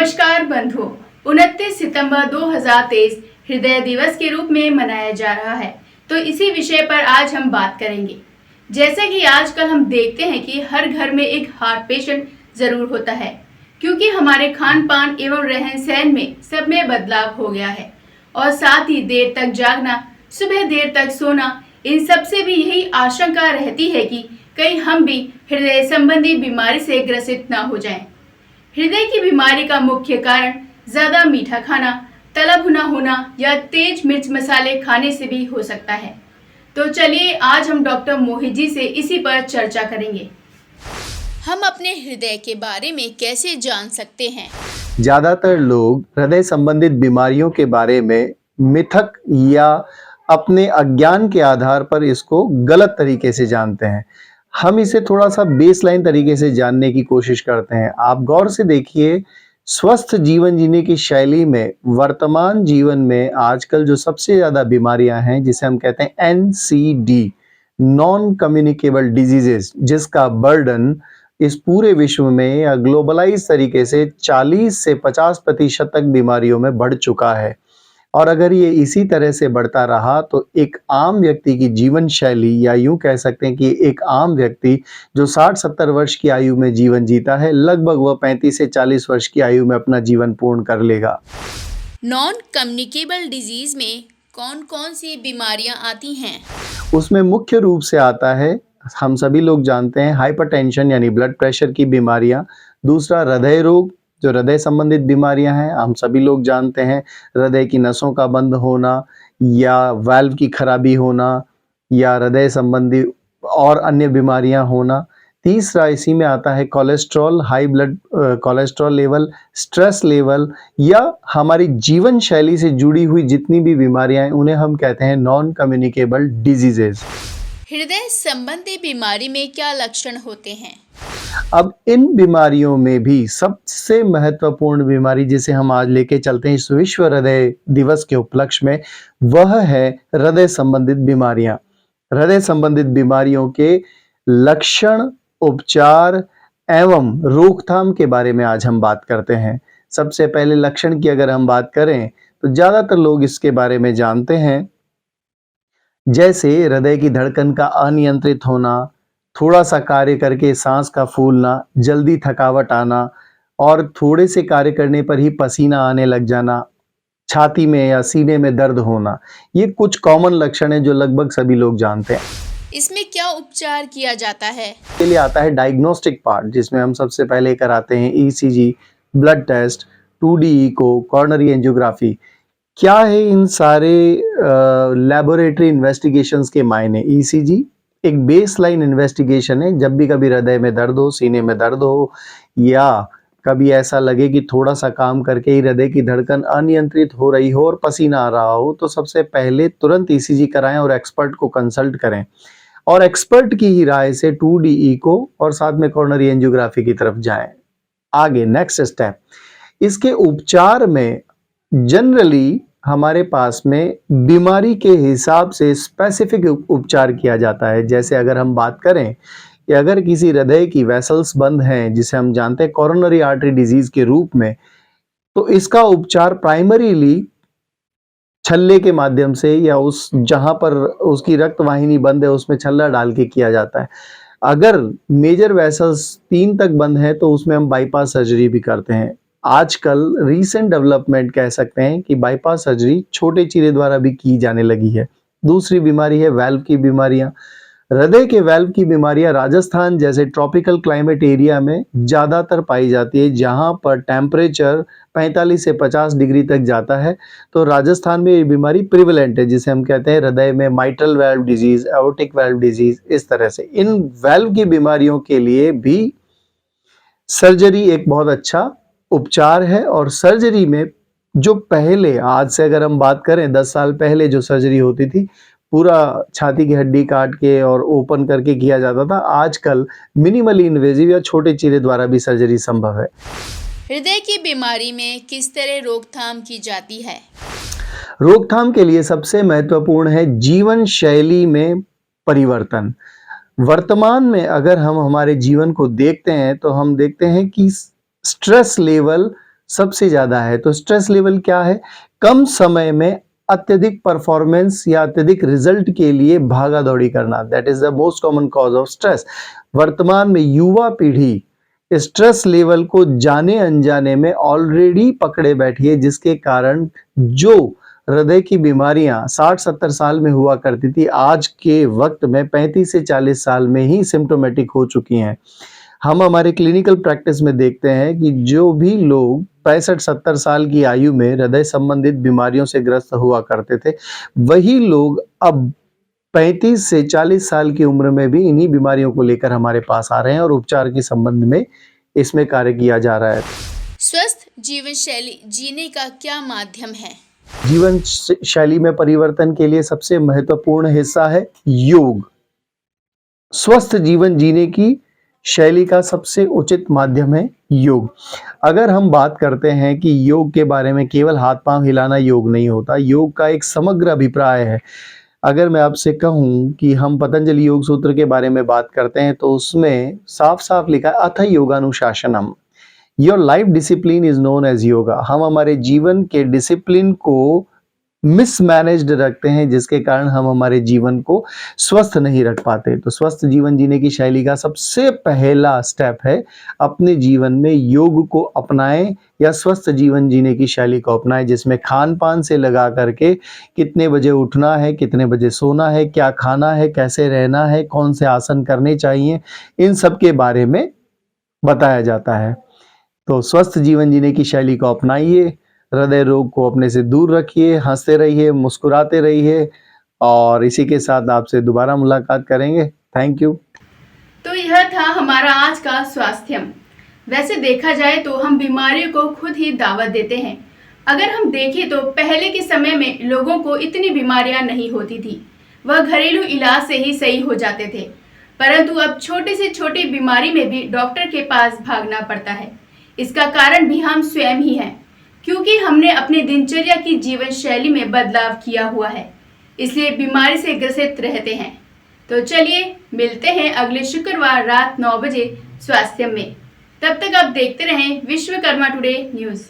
नमस्कार बंधुओं, 29 सितंबर 2023 हृदय दिवस के रूप में मनाया जा रहा है। तो इसी विषय पर आज हम बात करेंगे। जैसे कि आजकल हम देखते हैं कि हर घर में एक हार्ट पेशेंट जरूर होता है, क्योंकि हमारे खान पान एवं रहन सहन में सब में बदलाव हो गया है और साथ ही देर तक जागना, सुबह देर तक सोना, इन सब से भी यही आशंका रहती है कि कहीं हम भी हृदय संबंधी बीमारी से ग्रसित न हो जाएं। हृदय की बीमारी का मुख्य कारण ज्यादा मीठा खाना, तला भुना होना या तेज मिर्च मसाले खाने से भी हो सकता है। तो चलिए आज हम डॉक्टर मोहित जी से इसी पर चर्चा करेंगे। हम अपने हृदय के बारे में कैसे जान सकते हैं? ज्यादातर लोग हृदय संबंधित बीमारियों के बारे में मिथक या अपने अज्ञान के आधार पर इसको गलत तरीके से जानते हैं। हम इसे थोड़ा सा बेसलाइन तरीके से जानने की कोशिश करते हैं। आप गौर से देखिए, स्वस्थ जीवन जीने की शैली में वर्तमान जीवन में आजकल जो सबसे ज्यादा बीमारियां हैं, जिसे हम कहते हैं NCD, नॉन कम्युनिकेबल डिजीजेस, जिसका बर्डन इस पूरे विश्व में या ग्लोबलाइज तरीके से 40 से 50% तक बीमारियों में बढ़ चुका है। और अगर ये इसी तरह से बढ़ता रहा तो एक आम व्यक्ति की जीवन शैली, या यूं कह सकते हैं कि एक आम व्यक्ति जो 60-70 वर्ष की आयु में जीवन जीता है, लगभग वह 35 से 40 वर्ष की आयु में अपना जीवन पूर्ण कर लेगा। नॉन कम्युनिकेबल डिजीज में कौन कौन सी बीमारियां आती हैं? उसमें मुख्य रूप से आता है, हम सभी लोग जानते हैं, हाइपरटेंशन यानी ब्लड प्रेशर की बीमारियां। दूसरा हृदय रोग, जो हृदय संबंधित बीमारियां हैं, हम सभी लोग जानते हैं, हृदय की नसों का बंद होना या वाल्व की खराबी होना या हृदय संबंधी और अन्य बीमारियां होना। तीसरा इसी में आता है cholesterol, high blood cholesterol level, stress level या हमारी जीवन शैली से जुड़ी हुई जितनी भी बीमारियां हैं उन्हें हम कहते हैं नॉन कम्युनिकेबल डिजीजेस। हृदय संबंधी बीमारी में क्या लक्षण होते हैं? अब इन बीमारियों में भी सबसे महत्वपूर्ण बीमारी जिसे हम आज लेके चलते हैं इस विश्व हृदय दिवस के उपलक्ष्य में, वह है हृदय संबंधित बीमारियां। हृदय संबंधित बीमारियों के लक्षण, उपचार एवं रोकथाम के बारे में आज हम बात करते हैं। सबसे पहले लक्षण की अगर हम बात करें तो ज्यादातर लोग इसके बारे में जानते हैं, जैसे हृदय की धड़कन का अनियंत्रित होना, थोड़ा सा कार्य करके सांस का फूलना, जल्दी थकावट आना और थोड़े से कार्य करने पर ही पसीना आने लग जाना, छाती में या सीने में दर्द होना। ये कुछ कॉमन लक्षण हैं जो लगभग सभी लोग जानते हैं। इसमें क्या उपचार किया जाता है? के लिए आता है डायग्नोस्टिक पार्ट, जिसमें हम सबसे पहले कराते हैं ECG, blood test, 2D echo, coronary angiography. क्या है इन सारे लैबोरेटरी इन्वेस्टिगेशंस के मायने? ECG एक बेसलाइन इन्वेस्टिगेशन है। जब भी कभी हृदय में दर्द हो, सीने में दर्द हो या कभी ऐसा लगे कि थोड़ा सा काम करके ही हृदय की धड़कन अनियंत्रित हो रही हो और पसीना आ रहा हो, तो सबसे पहले तुरंत ECG कराएं और एक्सपर्ट को कंसल्ट करें और एक्सपर्ट की ही राय से 2D इको और साथ में कॉर्नरी एंजियोग्राफी की तरफ जाएं। आगे नेक्स्ट स्टेप, इसके उपचार में जनरली हमारे पास में बीमारी के हिसाब से स्पेसिफिक उपचार किया जाता है। जैसे अगर हम बात करें कि अगर किसी हृदय की वेसल्स बंद हैं, जिसे हम जानते हैं कोरोनरी आर्टरी डिजीज के रूप में, तो इसका उपचार प्राइमरीली छल्ले के माध्यम से या उस जहां पर उसकी रक्त वाहिनी बंद है उसमें छल्ला डाल के किया जाता है। अगर मेजर वेसल्स 3 तक बंद है तो उसमें हम बाईपास सर्जरी भी करते हैं। आजकल रीसेंट डेवलपमेंट कह सकते हैं कि बाईपास सर्जरी छोटे चीरे द्वारा भी की जाने लगी है। दूसरी बीमारी है वाल्व की बीमारियां। हृदय के वाल्व की बीमारियां राजस्थान जैसे ट्रॉपिकल क्लाइमेट एरिया में ज्यादातर पाई जाती है, जहां पर टेम्परेचर 45 से 50 डिग्री तक जाता है। तो राजस्थान में ये बीमारी प्रिवेलेंट है, जिसे हम कहते हैं हृदय में mitral valve disease, aortic valve disease. इस तरह से इन वाल्व की बीमारियों के लिए भी सर्जरी एक बहुत अच्छा उपचार है। और सर्जरी में जो पहले, आज से अगर हम बात करें 10 साल पहले जो सर्जरी होती थी, पूरा छाती की हड्डी काट के और ओपन करके किया जाता था। आजकल मिनिमली इन्वेजिव या छोटे चीरे द्वारा भी सर्जरी संभव है। हृदय की बीमारी में किस तरह रोकथाम की जाती है? रोकथाम के लिए सबसे महत्वपूर्ण है जीवन शैली में परिवर्तन। वर्तमान में अगर हम हमारे जीवन को देखते हैं तो हम देखते हैं कि स्ट्रेस लेवल सबसे ज़्यादा है। तो स्ट्रेस लेवल क्या है? कम समय में अत्यधिक परफॉर्मेंस या अत्यधिक रिजल्ट के लिए भागा दौड़ी करना, that is the most common cause of stress. वर्तमान में युवा पीढ़ी स्ट्रेस लेवल को जाने अनजाने में ऑलरेडी पकड़े बैठी है, जिसके कारण जो हृदय की बीमारियां 60-70 साल में हुआ करती थी, आज के वक्त में 35 से 40 साल में ही सिम्टोमेटिक हो चुकी हैं। हम हमारे क्लिनिकल प्रैक्टिस में देखते हैं कि जो भी लोग 65-70 साल की आयु में हृदय संबंधित बीमारियों से ग्रस्त हुआ करते थे, वही लोग अब 35 से 40 साल की उम्र में भी इन्हीं बीमारियों को लेकर हमारे पास आ रहे हैं और उपचार के संबंध में इसमें कार्य किया जा रहा है। स्वस्थ जीवन शैली जीने का क्या माध्यम है? जीवन शैली में परिवर्तन के लिए सबसे महत्वपूर्ण हिस्सा है योग। स्वस्थ जीवन जीने की शैली का सबसे उचित माध्यम है योग। अगर हम बात करते हैं कि योग के बारे में, केवल हाथ पांव हिलाना योग नहीं होता, योग का एक समग्र अभिप्राय है। अगर मैं आपसे कहूं कि हम पतंजलि योग सूत्र के बारे में बात करते हैं तो उसमें साफ साफ लिखा है अथ योगानुशासनम, your life discipline is known as yoga. हम हमारे जीवन के डिसिप्लिन को मिसमैनेज्ड रखते हैं, जिसके कारण हम हमारे जीवन को स्वस्थ नहीं रख पाते। तो स्वस्थ जीवन जीने की शैली का सबसे पहला स्टेप है अपने जीवन में योग को अपनाएं या स्वस्थ जीवन जीने की शैली को अपनाएं, जिसमें खान पान से लगा करके कितने बजे उठना है, कितने बजे सोना है, क्या खाना है, कैसे रहना है, कौन से आसन करने चाहिए, इन सब के बारे में बताया जाता है। तो स्वस्थ जीवन जीने की शैली को अपनाइए, हृदय रोग को अपने से दूर रखिए, हंसते रहिए, मुस्कुराते रहिए, और इसी के साथ आपसे दोबारा मुलाकात करेंगे। Thank you. तो यह था हमारा आज का स्वास्थ्यम। वैसे देखा जाए तो हम बीमारियों को खुद ही दावत देते हैं। अगर हम देखें तो पहले के समय में लोगों को इतनी बीमारियां नहीं होती थी, वह घरेलू इलाज से ही सही हो जाते थे। परंतु अब छोटी से छोटी बीमारी में भी डॉक्टर के पास भागना पड़ता है। इसका कारण भी हम स्वयं ही हैं, क्योंकि हमने अपनी दिनचर्या की जीवन शैली में बदलाव किया हुआ है, इसलिए बीमारी से ग्रसित रहते हैं। तो चलिए मिलते हैं अगले शुक्रवार रात 9 बजे स्वास्थ्य में। तब तक आप देखते रहें विश्वकर्मा टुडे न्यूज़।